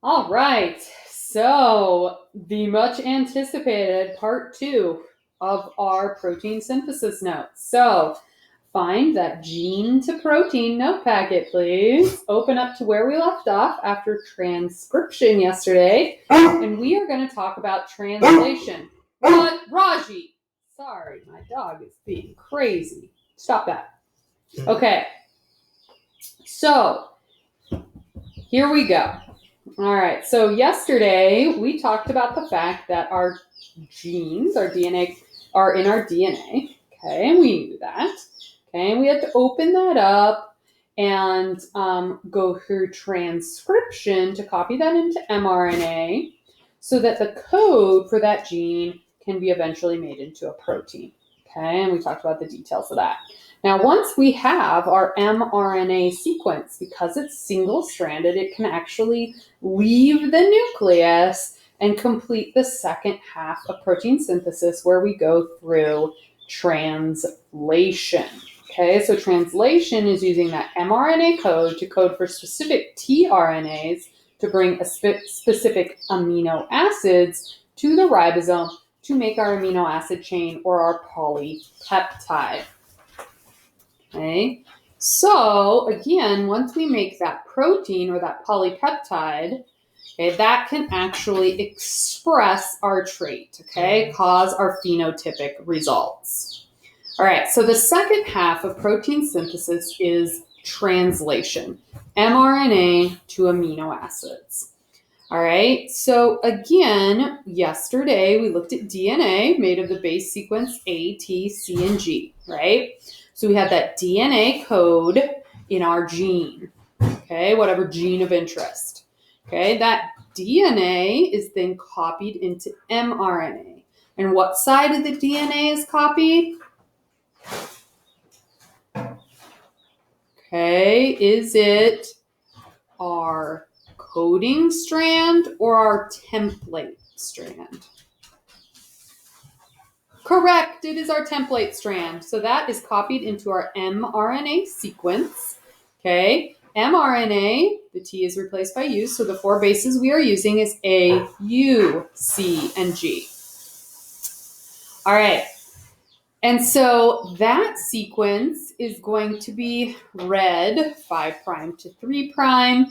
All right. So, the much anticipated part 2 of our protein synthesis notes. So, find that gene to protein note packet, please. Open up to where we left off after transcription yesterday. And we are going to talk about translation. But, Raji, sorry, my dog is being crazy. Stop that. Okay. So, here we go. All right, so yesterday we talked about the fact that our genes, our DNA, are in our DNA. Okay, and we knew that. Okay, and we had to open that up and go through transcription to copy that into mRNA so that the code for that gene can be eventually made into a protein. Okay, and we talked about the details of that. Now, once we have our mRNA sequence, because it's single-stranded, it can actually leave the nucleus and complete the second half of protein synthesis where we go through translation. Okay, so translation is using that mRNA code to code for specific tRNAs to bring a specific amino acids to the ribosome to make our amino acid chain or our polypeptide. Okay, so again, once we make that protein or that polypeptide, okay, that can actually express our trait, okay, cause our phenotypic results. All right, so the second half of protein synthesis is translation, mRNA to amino acids. All right, so again, yesterday we looked at DNA made of the base sequence A, T, C, and G, right? So we have that DNA code in our gene, okay, whatever gene of interest. Okay, that DNA is then copied into mRNA. And what side of the DNA is copied? Okay, is it our coding strand or our template strand? Correct, it is our template strand. So that is copied into our mRNA sequence. Okay, mRNA, the T is replaced by U, so the 4 bases we are using is A, U, C, and G. All right, and so that sequence is going to be read 5' to 3',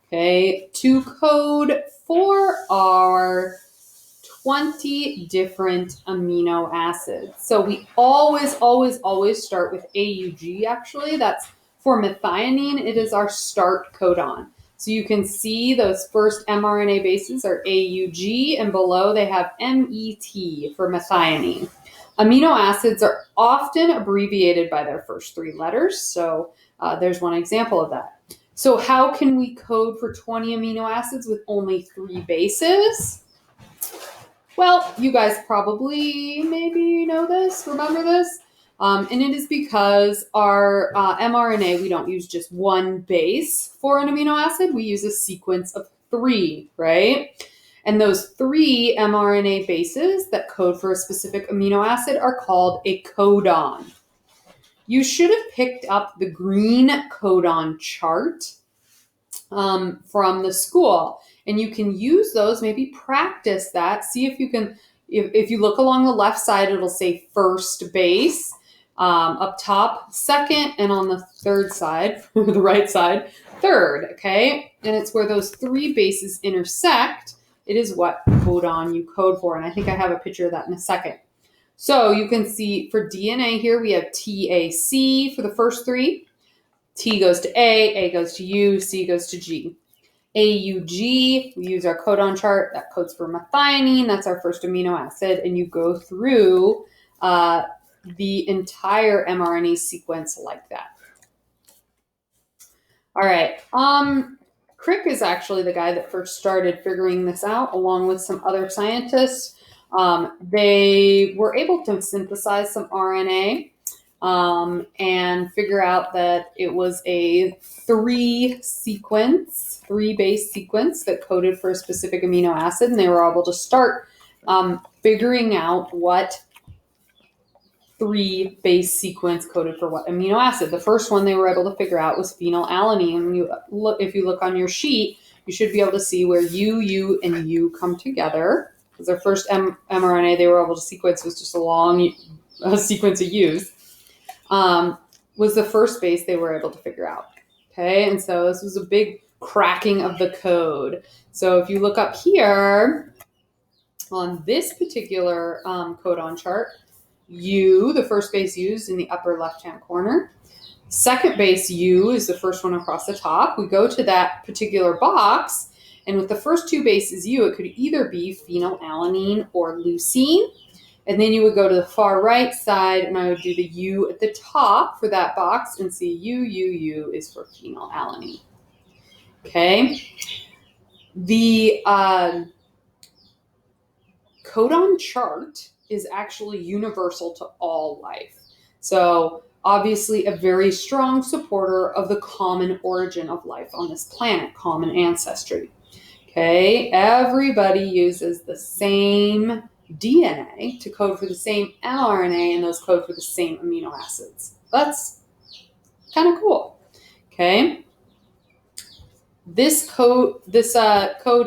okay, to code for our 20 different amino acids. So we always start with AUG, actually. That's for methionine. It is our start codon. So you can see those first mRNA bases are AUG, and below they have MET for methionine. Amino acids are often abbreviated by their first 3 letters. So there's one example of that. So how can we code for 20 amino acids with only 3 bases? Well, you guys probably maybe know this, remember this, and it is because our mRNA, we don't use just one base for an amino acid, we use a sequence of 3, right? And those 3 mRNA bases that code for a specific amino acid are called a codon. You should have picked up the green codon chart from the school. And you can use those, maybe practice that. See if you can, if you look along the left side, it'll say first base, up top, second, and on the third side, the right side, third, okay? And it's where those 3 bases intersect. It is what codon you code for. And I think I have a picture of that in a second. So you can see for DNA here, we have TAC for the first 3. T goes to A goes to U, C goes to G. AUG, we use our codon chart, that codes for methionine, that's our first amino acid, and you go through the entire mRNA sequence like that. All right, Crick is actually the guy that first started figuring this out, along with some other scientists. They were able to synthesize some RNA and figure out that it was a 3-base sequence that coded for a specific amino acid, and they were able to start figuring out what 3-base sequence coded for what amino acid. The first one they were able to figure out was phenylalanine. If you look on your sheet, you should be able to see where U, and U come together. Because their first mRNA they were able to sequence was just a long sequence of U's. Was the first base they were able to figure out. Okay, and so this was a big cracking of the code. So if you look up here on this particular codon chart, U, the first base U, is in the upper left-hand corner. Second base U is the first one across the top. We go to that particular box, and with the first two bases U, it could either be phenylalanine or leucine. And then you would go to the far right side, and I would do the U at the top for that box and see U is for phenylalanine. Okay. The codon chart is actually universal to all life. So obviously a very strong supporter of the common origin of life on this planet, common ancestry. Okay, everybody uses the same DNA to code for the same mRNA, and those code for the same amino acids. That's kind of cool. Okay. This code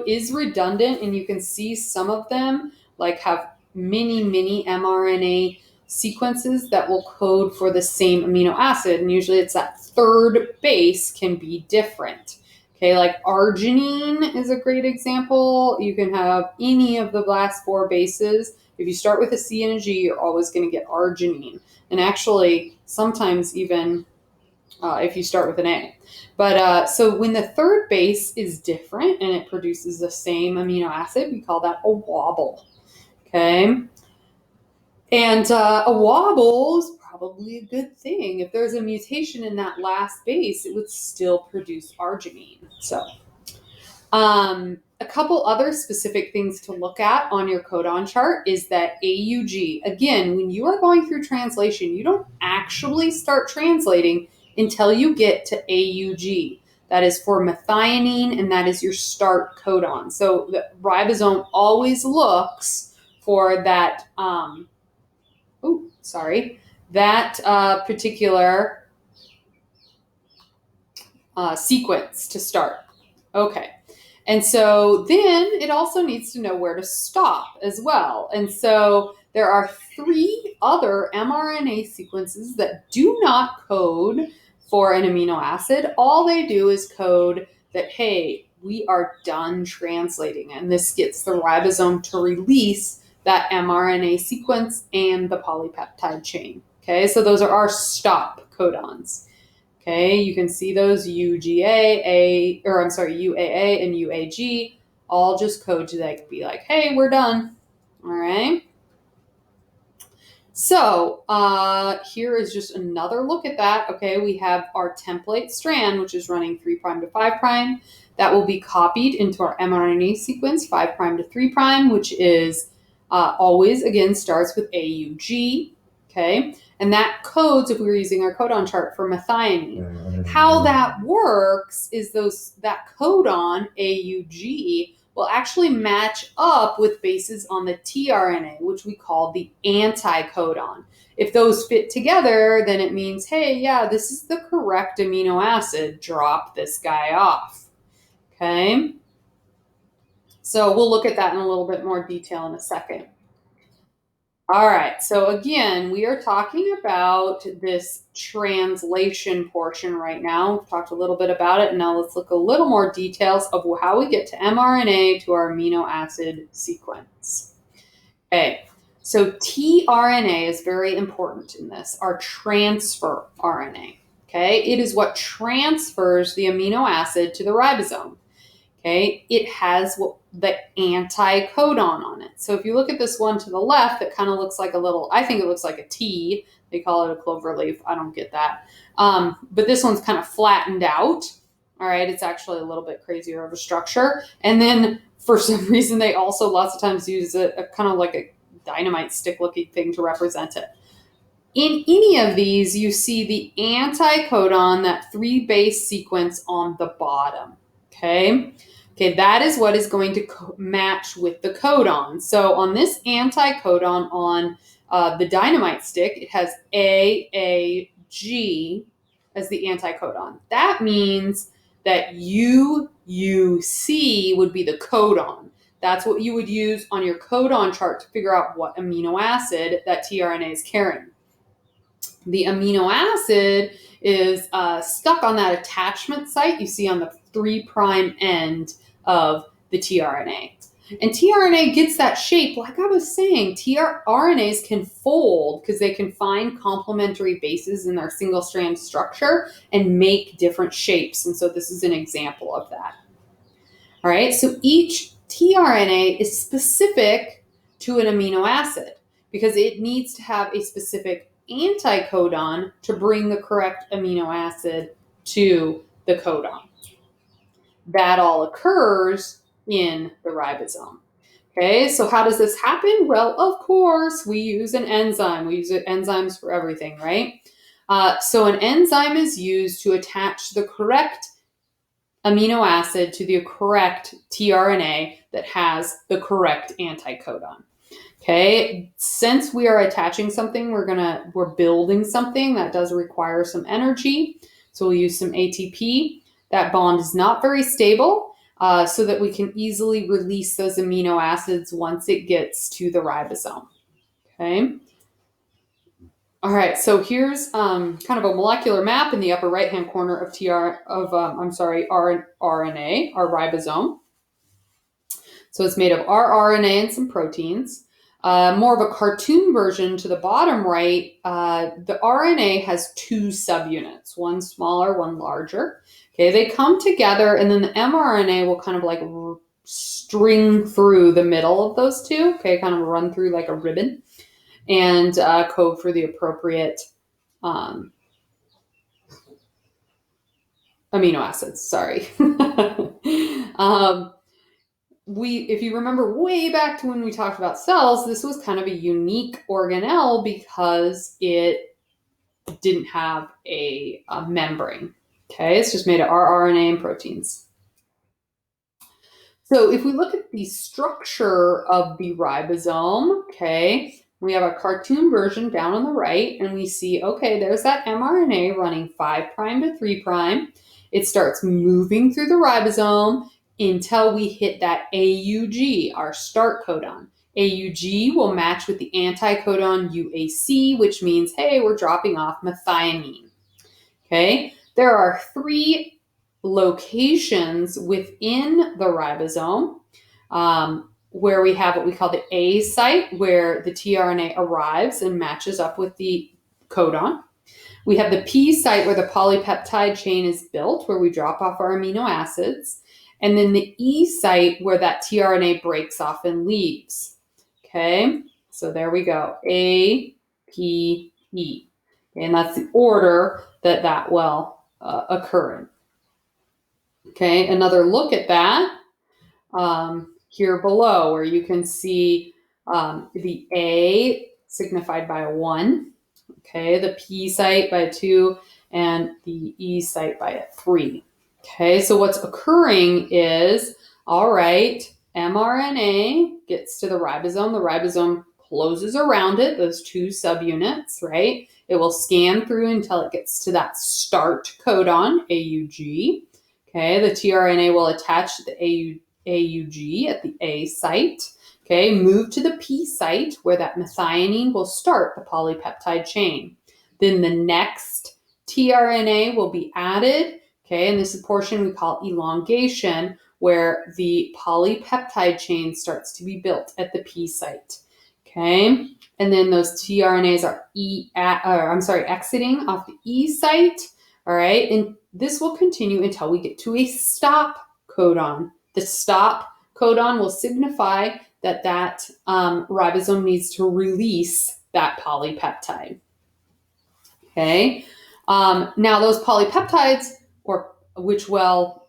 is redundant, and you can see some of them like have many mRNA sequences that will code for the same amino acid, and usually it's that third base can be different. Okay, like arginine is a great example. You can have any of the last four bases. If you start with a C and a G, you're always going to get arginine, and actually sometimes even if you start with an A. But so when the third base is different and it produces the same amino acid, we call that a wobble. Okay. And a wobble is probably a good thing. If there's a mutation in that last base, it would still produce arginine. So a couple other specific things to look at on your codon chart is that AUG. Again, when you are going through translation, you don't actually start translating until you get to AUG. That is for methionine, and that is your start codon. So the ribosome always looks for that, particular sequence to start. Okay. And so then it also needs to know where to stop as well. And so there are 3 other mRNA sequences that do not code for an amino acid. All they do is code that, hey, we are done translating. And this gets the ribosome to release that mRNA sequence and the polypeptide chain. Okay, so those are our stop codons. Okay, you can see those UAA and UAG all just code to like be like, hey, we're done. All right. So here is just another look at that. Okay, we have our template strand, which is running 3' to 5'. That will be copied into our mRNA sequence 5' to 3', which is always, again, starts with AUG. Okay, and that codes, if we were using our codon chart, for methionine. How that works is that codon, AUG, will actually match up with bases on the tRNA, which we call the anticodon. If those fit together, then it means, hey, yeah, this is the correct amino acid. Drop this guy off. Okay? So we'll look at that in a little bit more detail in a second. All right, so again, we are talking about this translation portion right now. We've talked a little bit about it, and now let's look a little more details of how we get to mRNA to our amino acid sequence. Okay, so tRNA is very important in this, our transfer RNA. Okay, it is what transfers the amino acid to the ribosome. Okay, it has the anticodon on it. So if you look at this one to the left, it kind of looks like I think it looks like a T. They call it a clover leaf. I don't get that. But this one's kind of flattened out. All right, it's actually a little bit crazier of a structure. And then for some reason, they also lots of times use a kind of like a dynamite stick looking thing to represent it. In any of these, you see the anticodon, that 3 base sequence on the bottom. Okay, that is what is going to match with the codon. So on this anticodon on the dynamite stick, it has AAG as the anticodon. That means that UUC would be the codon. That's what you would use on your codon chart to figure out what amino acid that tRNA is carrying. The amino acid is stuck on that attachment site you see on the 3' end of the tRNA. And tRNA gets that shape, like I was saying, tRNAs can fold because they can find complementary bases in their single strand structure and make different shapes. And so this is an example of that. All right, so each tRNA is specific to an amino acid because it needs to have a specific anticodon to bring the correct amino acid to the codon. That all occurs in the ribosome. Okay, so how does this happen? Well, of course, we use an enzyme. We use enzymes for everything, right? So an enzyme is used to attach the correct amino acid to the correct tRNA that has the correct anticodon. Okay, since we are attaching something, we're building something that does require some energy. So we'll use some ATP. That bond is not very stable, so that we can easily release those amino acids once it gets to the ribosome. Okay. All right, so here's kind of a molecular map in the upper right-hand corner of RNA, our ribosome. So it's made of rRNA and some proteins. More of a cartoon version to the bottom right, the RNA has 2 subunits, one smaller, one larger. Okay, they come together, and then the mRNA will kind of like string through the middle of those two, okay, kind of run through like a ribbon, and code for the appropriate amino acids, sorry. If you remember way back to when we talked about cells, this was kind of a unique organelle because it didn't have a membrane. Okay, it's just made of rRNA and proteins. So if we look at the structure of the ribosome, okay, we have a cartoon version down on the right, and we see, okay, there's that mRNA running 5' to 3'. It starts moving through the ribosome until we hit that AUG, our start codon. AUG will match with the anticodon UAC, which means, hey, we're dropping off methionine. Okay, there are 3 locations within the ribosome where we have what we call the A site, where the tRNA arrives and matches up with the codon. We have the P site where the polypeptide chain is built, where we drop off our amino acids. And then the E site where that tRNA breaks off and leaves. Okay, so there we go. A, P, E. Okay, and that's the order that will occur in. Okay, another look at that here below, where you can see the A signified by a 1, okay, the P site by a 2, and the E site by a 3. Okay, so what's occurring is, all right, mRNA gets to the ribosome closes around it, those 2 subunits, right? It will scan through until it gets to that start codon, AUG. Okay, the tRNA will attach to the AUG at the A site. Okay, move to the P site where that methionine will start the polypeptide chain. Then the next tRNA will be added. Okay, and this is a portion we call elongation, where the polypeptide chain starts to be built at the P site. Okay, and then those tRNAs are exiting off the E site. All right, and this will continue until we get to a stop codon. The stop codon will signify that ribosome needs to release that polypeptide. Okay, now those polypeptides,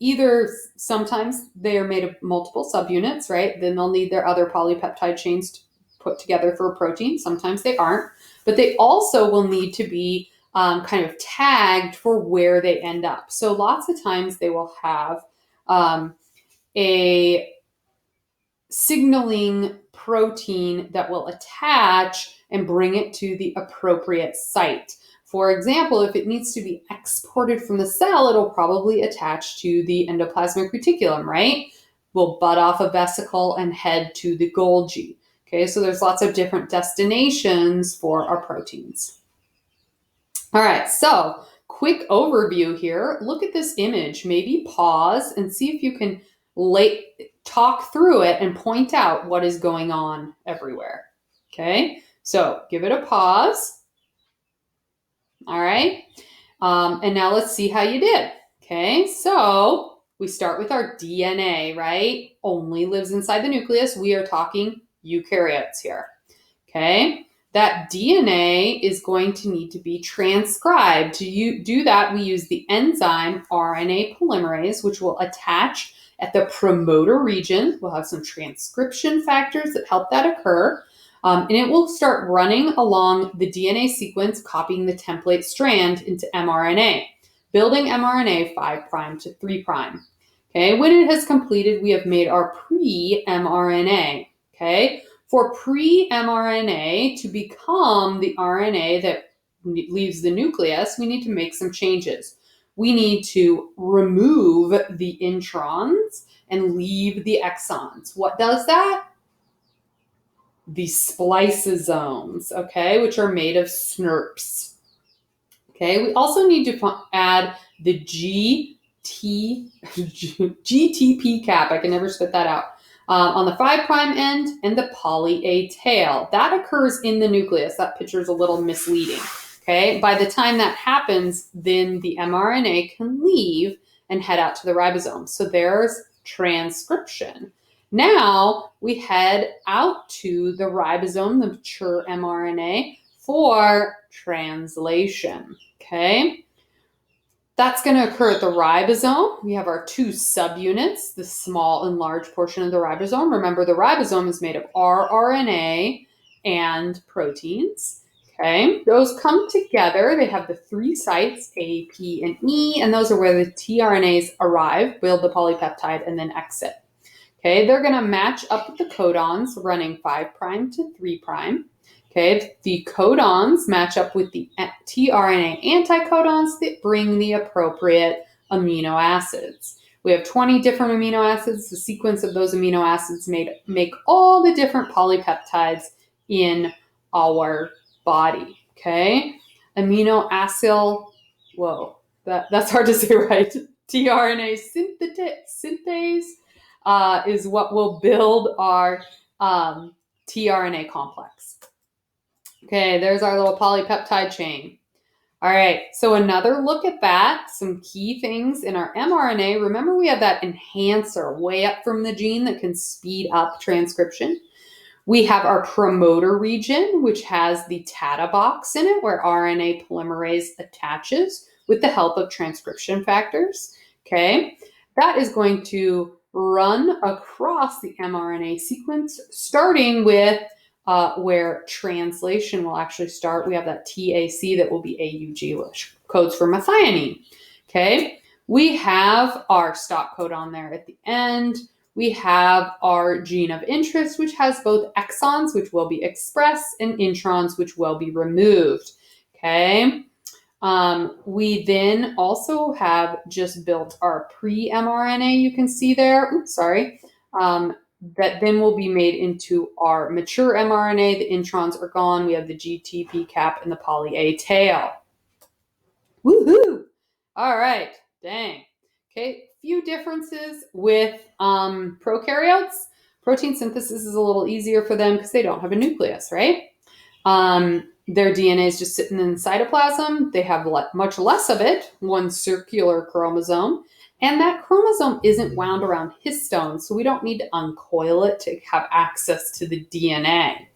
either sometimes they are made of multiple subunits, right? Then they'll need their other polypeptide chains put together for a protein. Sometimes they aren't, but they also will need to be kind of tagged for where they end up. So lots of times they will have a signaling protein that will attach and bring it to the appropriate site. For example, if it needs to be exported from the cell, it'll probably attach to the endoplasmic reticulum, right? We'll butt off a vesicle and head to the Golgi. Okay, so there's lots of different destinations for our proteins. All right, so quick overview here. Look at this image. Maybe pause and see if you can talk through it and point out what is going on everywhere. Okay, so give it a pause. All right, and now let's see how you did. Okay, so we start with our DNA, right? Only lives inside the nucleus. We are talking eukaryotes here. Okay, that DNA is going to need to be transcribed. To do that, we use the enzyme RNA polymerase, which will attach at the promoter region. We'll have some transcription factors that help that occur. And it will start running along the DNA sequence, copying the template strand into mRNA, building mRNA 5' to 3'. Okay, when it has completed, we have made our pre-mRNA. Okay, for pre-mRNA to become the RNA that leaves the nucleus, we need to make some changes. We need to remove the introns and leave the exons. What does that? The spliceosomes, okay, which are made of SNRPs. Okay, we also need to add the GTP cap, I can never spit that out, on the 5' end and the poly A tail. That occurs in the nucleus. That picture is a little misleading. Okay, by the time that happens, then the mRNA can leave and head out to the ribosome. So there's transcription. Now we head out to the ribosome, the mature mRNA, for translation. Okay, that's going to occur at the ribosome. We have our two subunits, the small and large portion of the ribosome. Remember, the ribosome is made of rRNA and proteins. Okay, those come together. They have the three sites, A, P, and E, and those are where the tRNAs arrive, build the polypeptide, and then exit. Okay, they're going to match up with the codons running 5' to 3'. Okay, the codons match up with the tRNA anticodons that bring the appropriate amino acids. We have 20 different amino acids. The sequence of those amino acids make all the different polypeptides in our body. Okay, amino acid, that's hard to say, right? tRNA synthase is what will build our tRNA complex. Okay, there's our little polypeptide chain. All right, so another look at that, some key things in our mRNA. Remember, we have that enhancer way up from the gene that can speed up transcription. We have our promoter region, which has the TATA box in it, where RNA polymerase attaches with the help of transcription factors. Okay, that is going to run across the mRNA sequence, starting with where translation will actually start. We have that TAC that will be AUG, which codes for methionine. Okay, we have our stop codon there at the end. We have our gene of interest, which has both exons, which will be expressed, and introns, which will be removed. Okay, we then also have just built our pre-mRNA, you can see there. Oops, sorry. That then will be made into our mature mRNA. The introns are gone. We have the GTP cap and the poly A tail. Woohoo! All right, dang. Okay, few differences with prokaryotes. Protein synthesis is a little easier for them because they don't have a nucleus, right? Their DNA is just sitting in the cytoplasm. They have much less of it, one circular chromosome. And that chromosome isn't wound around histones, so we don't need to uncoil it to have access to the DNA.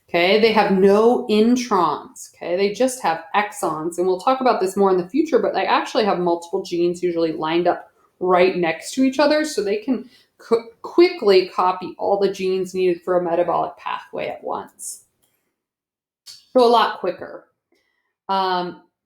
Okay, they have no introns. Okay, they just have exons. And we'll talk about this more in the future, but they actually have multiple genes usually lined up right next to each other, so they can quickly copy all the genes needed for a metabolic pathway at once. So a lot quicker.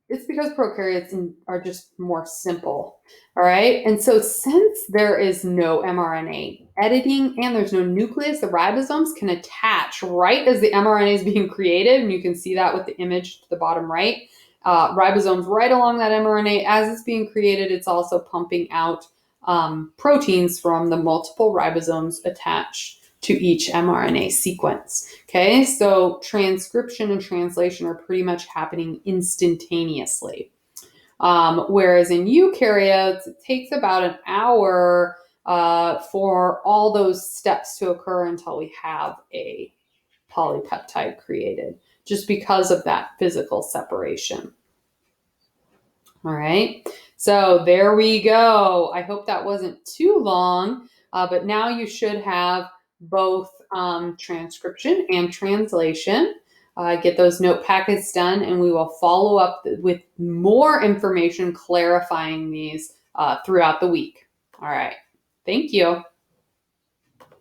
It's because prokaryotes are just more simple, all right? And so since there is no mRNA editing and there's no nucleus, the ribosomes can attach right as the mRNA is being created, and you can see that with the image to the bottom right. ribosomes right along that mRNA. As it's being created, it's also pumping out proteins from the multiple ribosomes attached to each mRNA sequence. Okay, so transcription and translation are pretty much happening instantaneously. Whereas in eukaryotes, it takes about an hour for all those steps to occur until we have a polypeptide created, just because of that physical separation. All right, so there we go. I hope that wasn't too long, but now you should have both transcription and translation. Get those note packets done, and we will follow up with more information clarifying these throughout the week. All right, thank you.